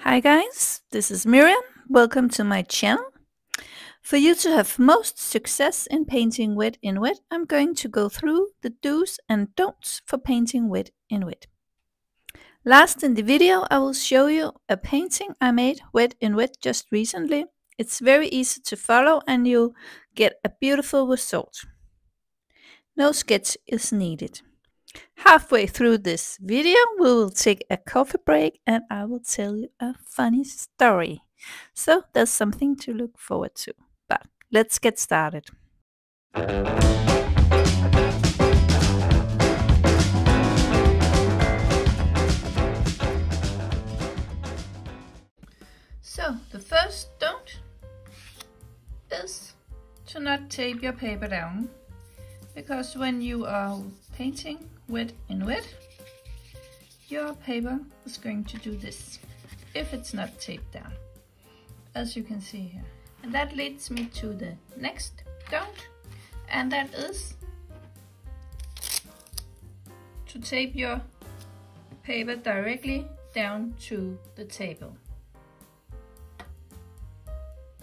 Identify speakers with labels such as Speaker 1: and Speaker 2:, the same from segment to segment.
Speaker 1: Hi guys, this is Miriam. Welcome to my channel. For you to have most success in painting wet in wet, I'm going to go through the do's and don'ts for painting wet in wet. Last in the video, I will show you a painting I made wet in wet just recently. It's very easy to follow and you'll get a beautiful result. No sketch is needed. Halfway through this video, we will take a coffee break and I will tell you a funny story. So there's something to look forward to. But let's get started. So the first don't is to not tape your paper down, because when you are painting wet in wet, your paper is going to do this if it's not taped down, as you can see here. And that leads me to the next don't, and that is to tape your paper directly down to the table.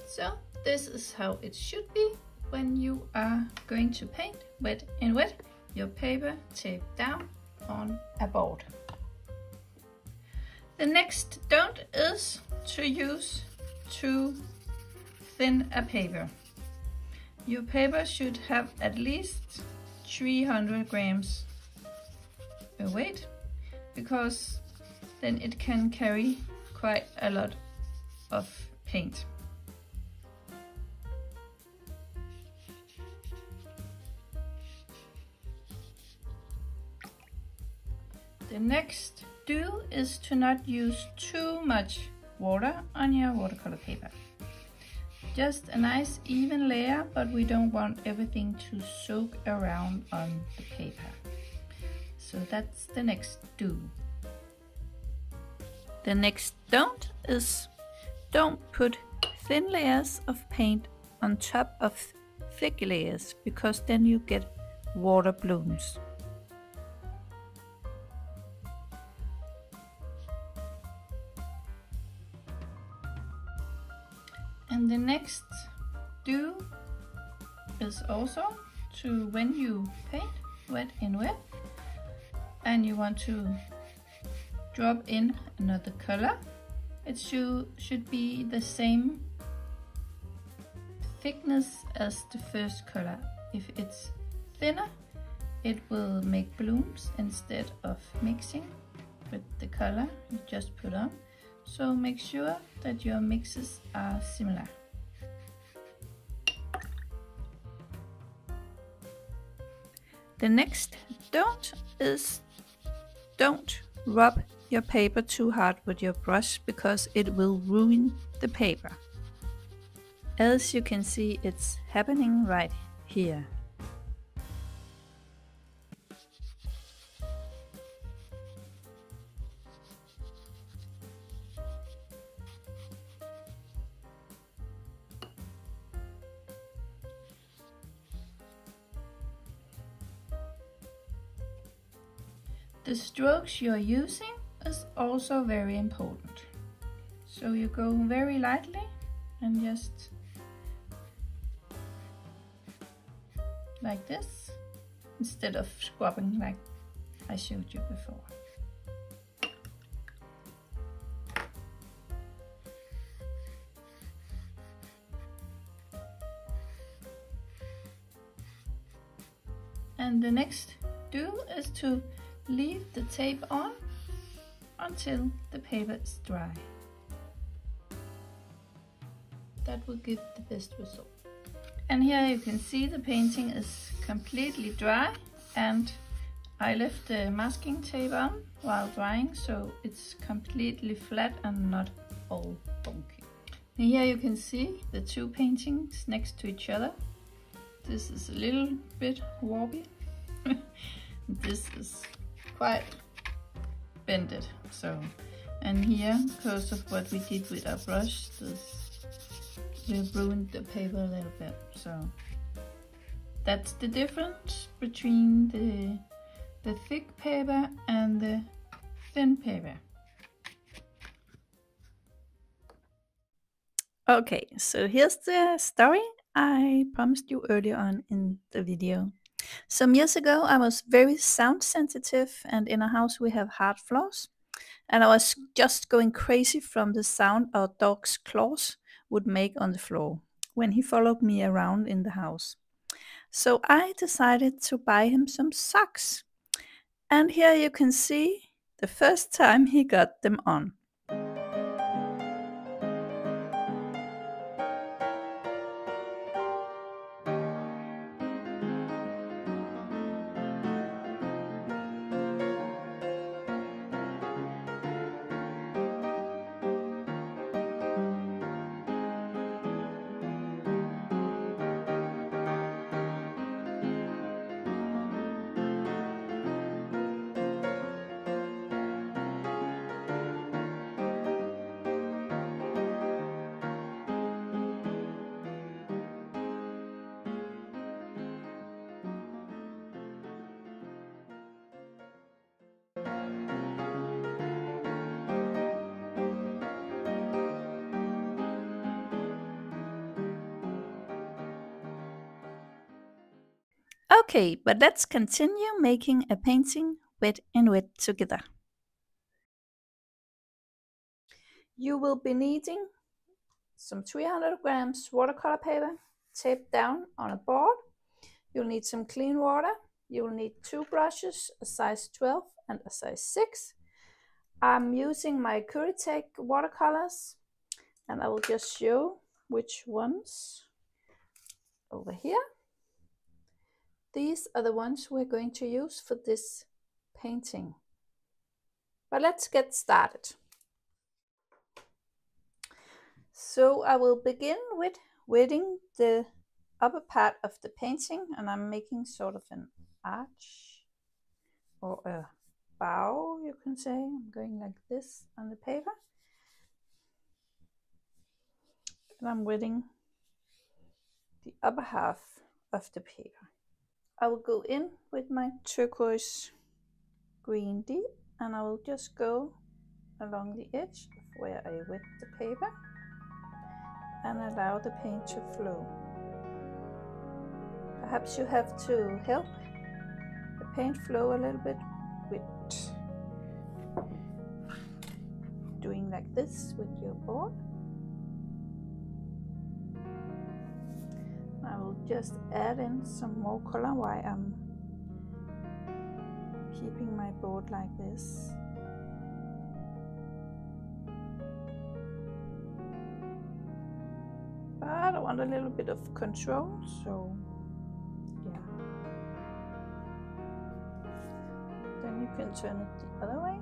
Speaker 1: So this is how it should be when you are going to paint wet in wet. Your paper taped down on a board. The next don't is to use too thin a paper. Your paper should have at least 300 grams weight, because then it can carry quite a lot of paint. The next do is to not use too much water on your watercolor paper. Just a nice even layer, but we don't want everything to soak around on the paper. So that's the next do. The next don't is don't put thin layers of paint on top of thick layers, because then you get water blooms. And the next do is also to, when you paint wet in wet and you want to drop in another color, it should be the same thickness as the first color. If it's thinner, it will make blooms instead of mixing with the color you just put on. So make sure that your mixes are similar. The next don't is don't rub your paper too hard with your brush, because it will ruin the paper. As you can see, it's happening right here. The strokes you're using is also very important. So you go very lightly and just like this, instead of scrubbing like I showed you before. And the next do is to leave the tape on until the paper is dry. That will give the best result. And here you can see the painting is completely dry, and I left the masking tape on while drying, so it's completely flat and not all funky. And here you can see the two paintings next to each other. This is a little bit warpy. This is quite bended. So, and here, because of what we did with our brush, we ruined the paper a little bit. So that's the difference between the thick paper and the thin paper. Okay, so here's the story I promised you earlier on in the video. Some years ago, I was very sound sensitive, and in our house we have hard floors, and I was just going crazy from the sound our dog's claws would make on the floor when he followed me around in the house. So I decided to buy him some socks, and here you can see the first time he got them on. Okay, but let's continue making a painting wet in wet together. You will be needing some 300 grams watercolor paper taped down on a board. You'll need some clean water. You'll need 2 brushes, a size 12 and a size 6. I'm using my Kuretake watercolors, and I will just show which ones over here. These are the ones we're going to use for this painting. But let's get started. So I will begin with wetting the upper part of the painting, and I'm making sort of an arch or a bow, you can say. I'm going like this on the paper, and I'm wetting the upper half of the paper. I will go in with my turquoise green deep, and I will just go along the edge of where I wet the paper and allow the paint to flow. Perhaps you have to help the paint flow a little bit with doing like this with your board. I will just add in some more color while I'm keeping my board like this. But I want a little bit of control, so yeah. Then you can turn it the other way.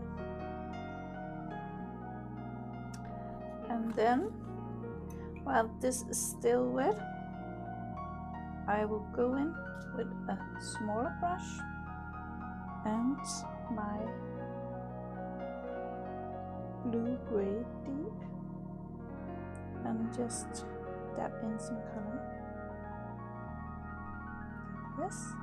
Speaker 1: And then, while this is still wet, I will go in with a smaller brush and my blue-gray deep, and just dab in some color like this.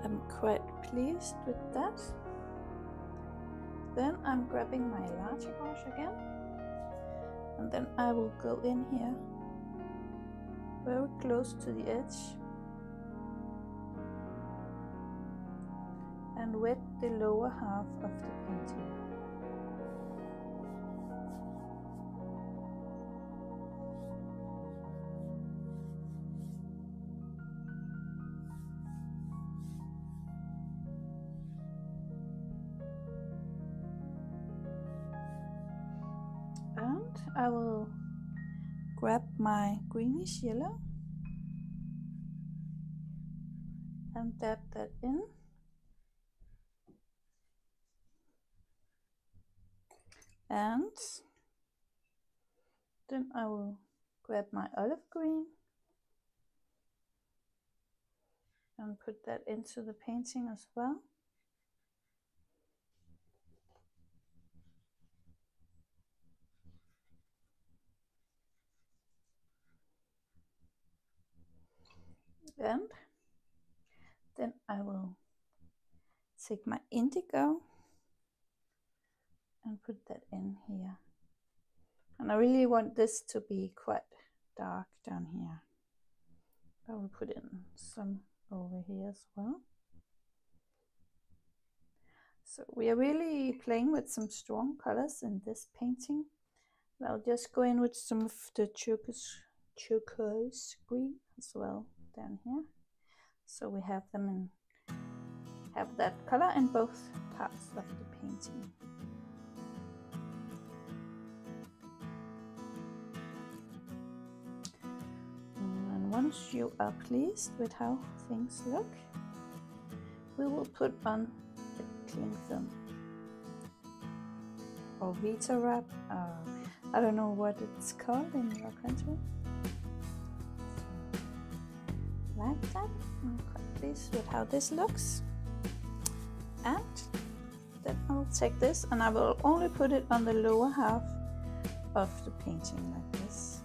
Speaker 1: I'm quite pleased with that. Then I'm grabbing my larger brush again, and then I will go in here very close to the edge and wet the lower half of the painting. And I will grab my greenish yellow and dab that in. And then I will grab my olive green and put that into the painting as well. And then I will take my indigo and put that in here. And I really want this to be quite dark down here. I will put in some over here as well. So we are really playing with some strong colors in this painting. I'll just go in with some of the turquoise green as well down here. So we have them in, have that color in both parts of the painting. And once you are pleased with how things look, we will put on the cling film or Vita wrap. I don't know what it's called in your country. Like that. I'm quite pleased with how this looks. And then I'll take this and I will only put it on the lower half of the painting like this.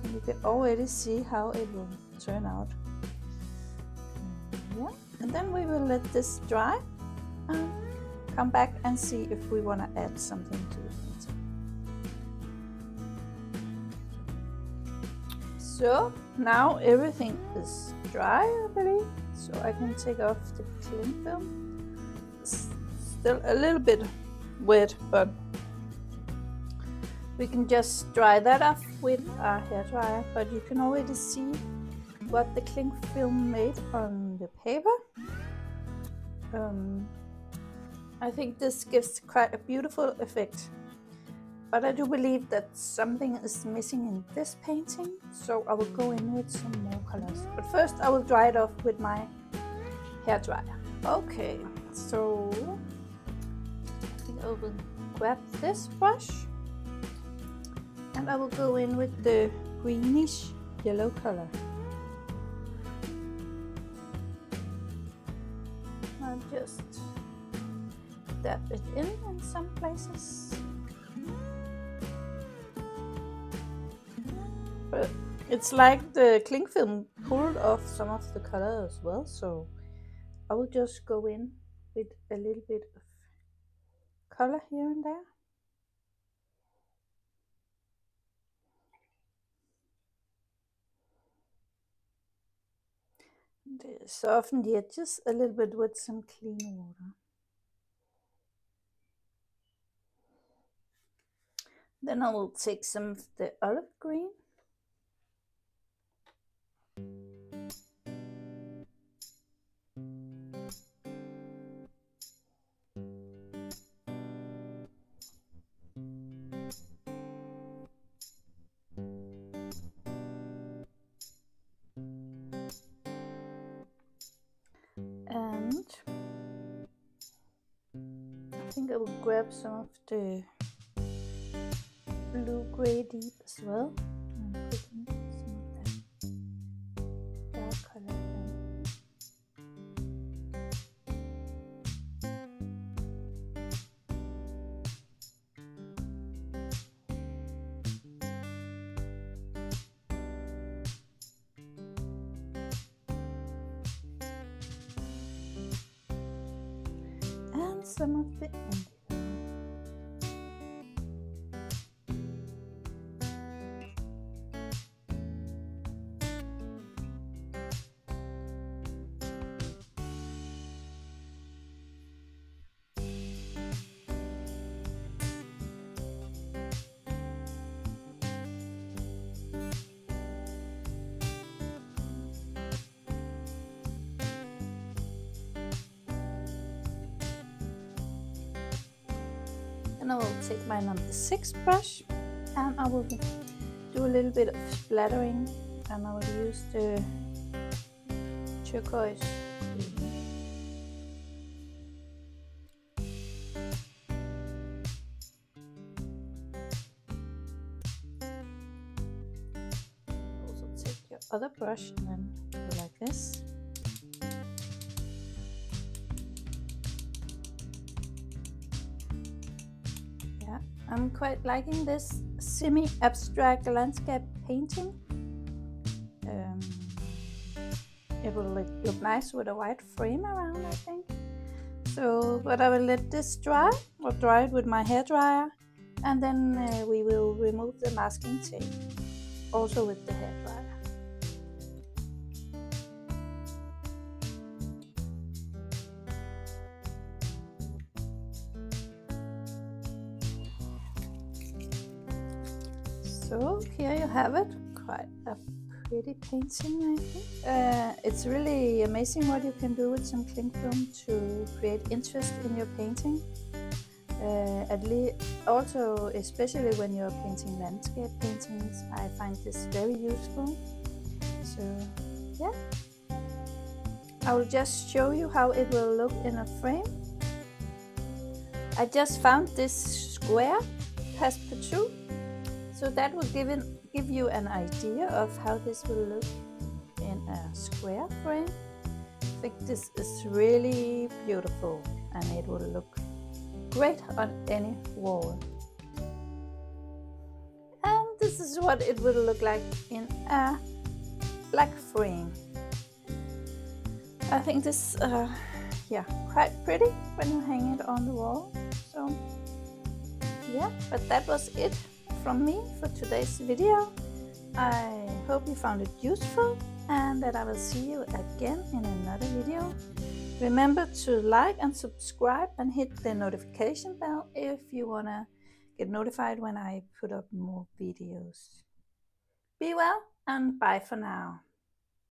Speaker 1: And you can already see how it will turn out. Yeah. And then we will let this dry and come back and see if we want to add something to the painting. So now everything is dry, I believe, so I can take off the cling film. It's still a little bit wet, but we can just dry that off with our hairdryer. But you can already see what the cling film made on the paper. I think this gives quite a beautiful effect, but I do believe that something is missing in this painting, so I will go in with some more colors. But first I will dry it off with my hairdryer. Okay, so I think I will grab this brush and I will go in with the greenish yellow color. I'll just dab it in some places. But it's like the cling film pulled off some of the color as well, so I will just go in with a little bit of color here and there. Soften the edges a little bit with some clean water. Then I will take some of the olive green . And I think I will grab some of the blue gray deep as well and put in some of that dark color in. And some of the indigo. And I will take my number 6 brush and I will do a little bit of splattering and I will use the turquoise. Also take your other brush and then go like this. Yeah, I'm quite liking this semi-abstract landscape painting. It will look nice with a white frame around, I think. So, but I will let this dry, or dry it with my hairdryer, and then we will remove the masking tape, also with the hairdryer. So here you have it, quite a pretty painting, I think. It's really amazing what you can do with some cling film to create interest in your painting. Also, especially when you're painting landscape paintings, I find this very useful. So yeah, I will just show you how it will look in a frame. I just found this square has protrude, so that will give you an idea of how this will look in a square frame. I think this is really beautiful and it will look great on any wall. And this is what it will look like in a black frame. I think this, yeah, quite pretty when you hang it on the wall. So yeah, but that was it from me for today's video. I hope you found it useful and that I will see you again in another video. Remember to like and subscribe and hit the notification bell if you wanna get notified when I put up more videos. Be well and bye for now.